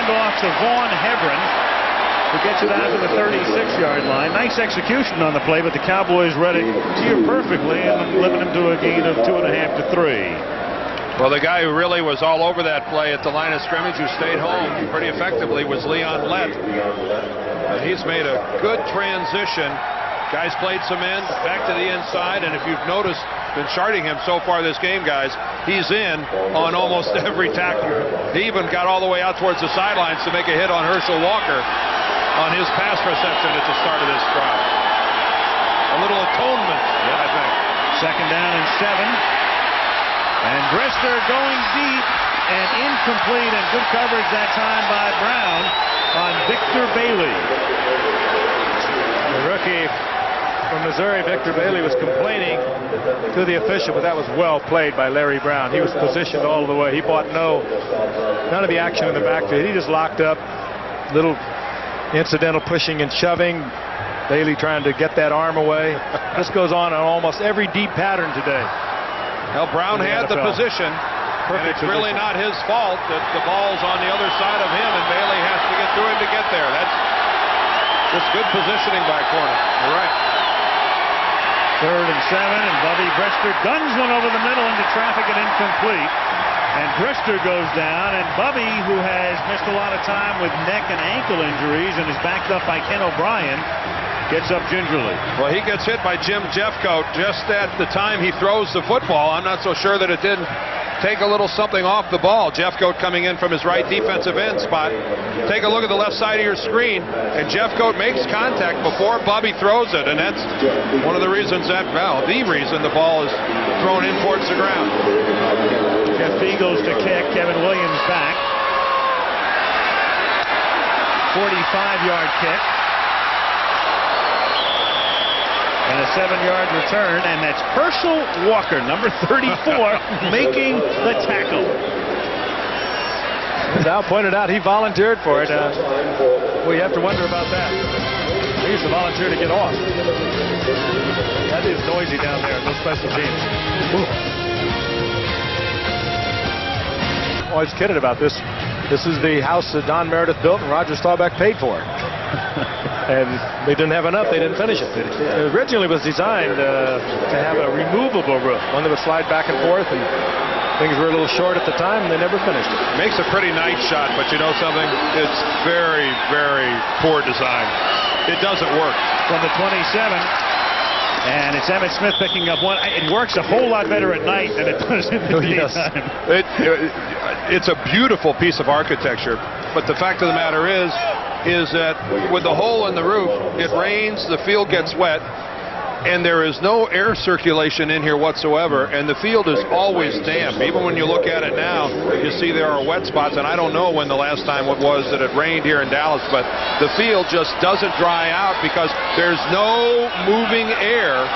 handoff to Vaughn Hebron, who gets it out to the 36-yard line. Nice execution on the play, but the Cowboys read it here perfectly and limited him to a gain of 2.5 to 3. Well, the guy who really was all over that play at the line of scrimmage, who stayed home pretty effectively, was Leon Lett. He's made a good transition. Guys played some in, back to the inside, and if you've noticed, been charting him so far this game, guys, he's in on almost every tackle. He even got all the way out towards the sidelines to make a hit on Herschel Walker on his pass reception at the start of this drive. A little atonement, I think. Second down and 7. And Brister going deep and incomplete, and good coverage that time by Brown on Victor Bailey. The rookie from Missouri, Victor Bailey, was complaining to the official, but that was well played by Larry Brown. He was positioned all the way. He bought none of the action in the backfield. He just locked up, little incidental pushing and shoving. Bailey trying to get that arm away. This goes on almost every deep pattern today. Well, Brown had the position, and it's really not his fault that the ball's on the other side of him, and Bailey has to get through him to get there. That's just good positioning by corner. You're right. 3rd and 7, and Bubby Brister guns one over the middle into traffic and incomplete. And Brister goes down, and Bubby, who has missed a lot of time with neck and ankle injuries and is backed up by Ken O'Brien, gets up gingerly. Well, he gets hit by Jim Jeffcoat just at the time he throws the football. I'm not so sure that it didn't take a little something off the ball. Jeffcoat coming in from his right defensive end spot. Take a look at the left side of your screen, and Jeffcoat makes contact before Bobby throws it, and that's one of the reasons the reason the ball is thrown in towards the ground. Jeff Eagles to kick. Kevin Williams back. 45-yard kick. And a 7-yard return, and that's Herschel Walker, number 34, making the tackle. As Al pointed out, he volunteered for it. Well, you have to wonder about that. He used to volunteer to get off. That is noisy down there in those special teams. Always kidded about this. This is the house that Don Meredith built and Roger Staubach paid for. And they didn't have enough. They didn't finish it. It originally was designed to have a removable roof, one that would slide back and forth, and things were a little short at the time, and they never finished it. Makes a pretty nice shot, but you know something? It's very, very poor design. It doesn't work. From the 27, and it's Emmitt Smith picking up one. It works a whole lot better at night than it does in the daytime. It's a beautiful piece of architecture, but the fact of the matter is that with the hole in the roof, it rains, the field gets wet, and there is no air circulation in here whatsoever, and the field is always damp. Even when you look at it now, you see there are wet spots, and I don't know when the last time it was that it rained here in Dallas, but the field just doesn't dry out because there's no moving air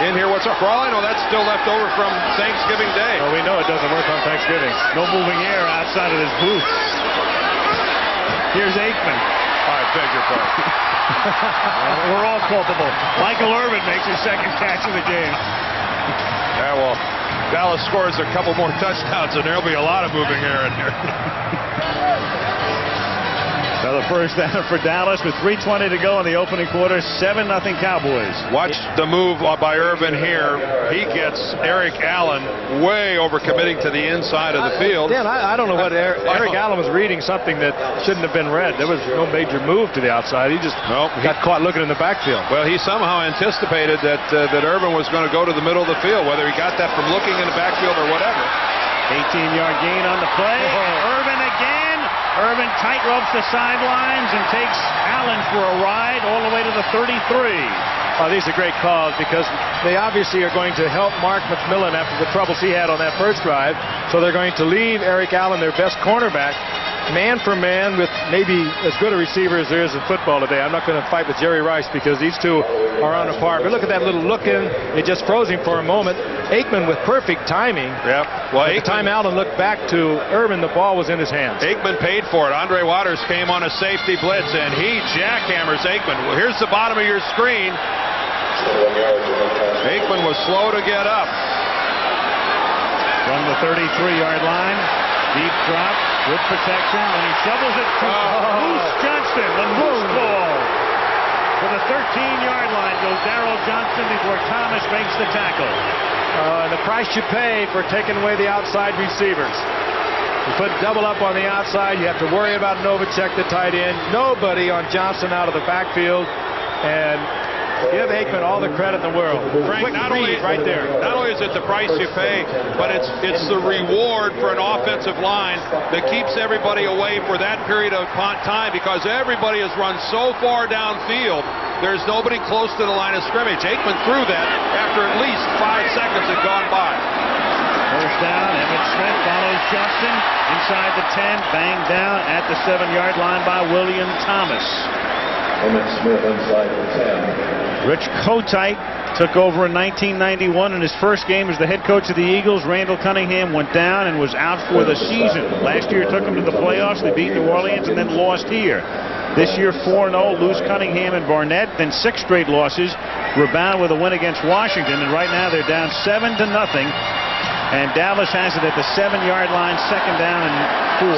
in here whatsoever. For all I know, that's still left over from Thanksgiving Day. Well, we know it doesn't work on Thanksgiving. No moving air outside of this booth. Here's Aikman. I beg your pardon. We're all culpable. Michael Irvin makes his second catch of the game. Yeah, well, Dallas scores a couple more touchdowns, and there'll be a lot of moving air in here. Another first down for Dallas with 3:20 to go in the opening quarter. 7-0 Cowboys. Watch the move by Irvin here. He gets Eric Allen way overcommitting to the inside of the field. Dan, I don't know what Eric Allen was reading, something that shouldn't have been read. There was no major move to the outside. He just got caught looking in the backfield. Well, he somehow anticipated that Irvin was going to go to the middle of the field, whether he got that from looking in the backfield or whatever. 18-yard gain on the play. Irvin again. Irvin tight ropes the sidelines and takes Allen for a ride all the way to the 33. Oh, these are great calls because they obviously are going to help Mark McMillan after the troubles he had on that first drive. So they're going to leave Eric Allen, their best cornerback, man for man with maybe as good a receiver as there is in football today. I'm not going to fight with Jerry Rice because these two are on a par. But look at that little look in. It just froze him for a moment. Aikman with perfect timing. Yep. Well, by the time Allen looked back to Irvin, the ball was in his hands. Aikman paid for it. Andre Waters came on a safety blitz, and he jackhammers Aikman. Well, here's the bottom of your screen. Aikman was slow to get up. From the 33-yard line, deep drop. Good protection, and he shovels it to Moose Johnston. The Moose ball. To the 13-yard line goes Darrell Johnston before Thomas makes the tackle. And the price you pay for taking away the outside receivers. You put double up on the outside, you have to worry about Novacek, the tight end. Nobody on Johnston out of the backfield. And give Aikman all the credit in the world. Frank, Quick read right there. Not only is it the price you pay, but it's the reward for an offensive line that keeps everybody away for that period of time, because everybody has run so far downfield. There's nobody close to the line of scrimmage. Aikman threw that after at least 5 seconds had gone by. First down, Emmett Smith follows Johnston inside the 10, banged down at the 7-yard line by William Thomas. Emmett Smith inside the 10. Rich Kotite took over in 1991 in his first game as the head coach of the Eagles. Randall Cunningham went down and was out for the season. Last year took him to the playoffs. They beat New Orleans and then lost here. This year 4-0, lose Cunningham and Barnett, then 6 straight losses. Rebound with a win against Washington, and right now they're down 7-0. And Dallas has it at the 7-yard line, 2nd down and 4.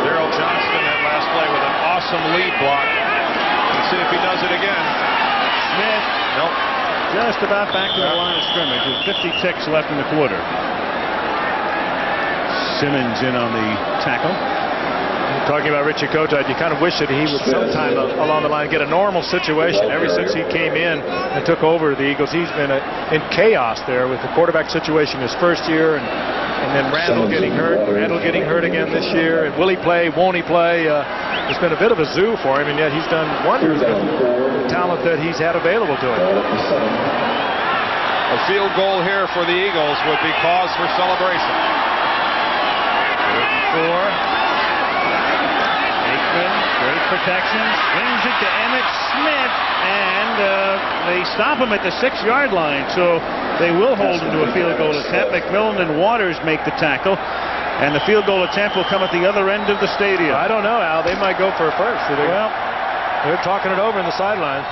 Darrell Johnston that last play with an awesome lead block. Let's see if he does it again. Smith, Nope. just about back to the line of scrimmage with 50 ticks left in the quarter. Simmons in on the tackle. Talking about Richie Kotite, you kind of wish that he would sometime along the line get a normal situation. Ever since he came in and took over the Eagles, he's been in chaos there with the quarterback situation his first year, and then Randall getting hurt again this year. And will he play? Won't he play? It's been a bit of a zoo for him, and yet he's done wonders with the talent that he's had available to him. A field goal here for the Eagles would be cause for celebration. 4. Great protection, swings it to Emmett Smith, and they stop him at the 6-yard line, so they will hold him to a field goal attempt. McMillan and Waters make the tackle, and the field goal attempt will come at the other end of the stadium. I don't know, Al. They might go for a first. Well, they're talking it over in the sideline.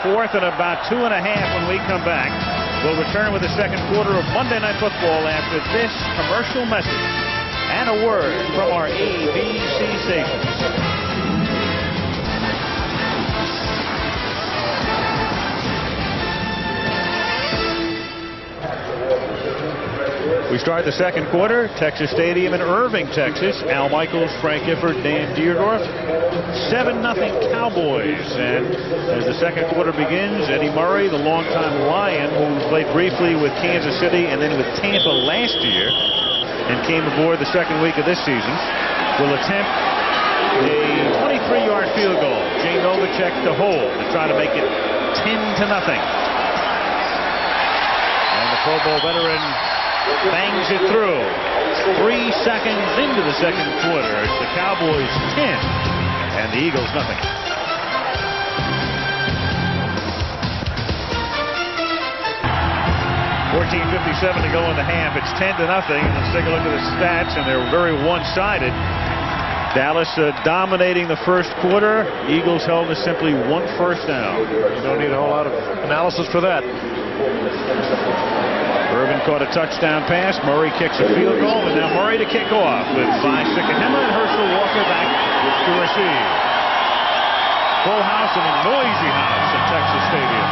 4th and about 2.5 when we come back. We'll return with the second quarter of Monday Night Football after this commercial message and a word from our ABC stations. We start the second quarter, Texas Stadium in Irving, Texas. Al Michaels, Frank Gifford, Dan Deerdorf. 7-0 Cowboys. And as the second quarter begins, Eddie Murray, the longtime Lion, who played briefly with Kansas City and then with Tampa last year and came aboard the second week of this season, will attempt a 23-yard field goal. Jay Novacek to hold to try to make it 10-0. And the Pro Bowl veteran bangs it through. 3 seconds into the second quarter. It's the Cowboys 10 and the Eagles nothing. 14:57 to go in the half. It's 10-0. Let's take a look at the stats, and they're very one-sided. Dallas dominating the first quarter. Eagles held to simply 1 first down. You don't need a whole lot of analysis for that. Irvin caught a touchdown pass. Murray kicks a field goal, and now Murray to kick off with Vi Sickenheimer and Herschel Walker back to receive. Full house and a noisy house at Texas Stadium.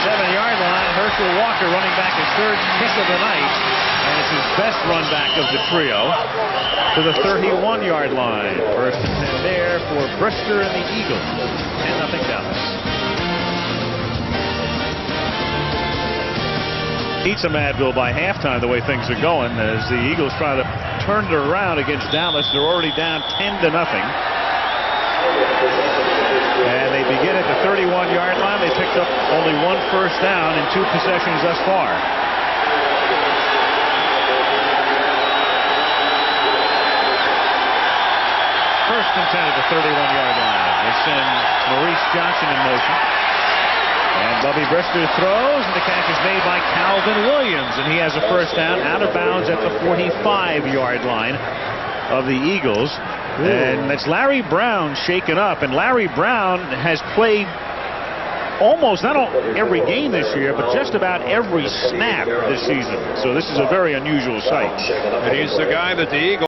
7-yard line. Herschel Walker running back his 3rd kick of the night, and it's his best run back of the trio to the 31-yard line. 1st and 10 there for Brister and the Eagles. 10-0 Dallas. Pizza Madville by halftime, the way things are going, as the Eagles try to turn it around against Dallas. They're already down 10-0. And they begin at the 31-yard line. They picked up only 1 first down in 2 possessions thus far. First and 10 at the 31-yard line. They send Maurice Johnson in motion. And Bubby Brister throws, and the catch is made by Calvin Williams, and he has a first down out of bounds at the 45-yard line of the Eagles. And that's Larry Brown shaken up, and Larry Brown has played almost not every game this year, but just about every snap this season. So this is a very unusual sight. And he's the guy that the Eagles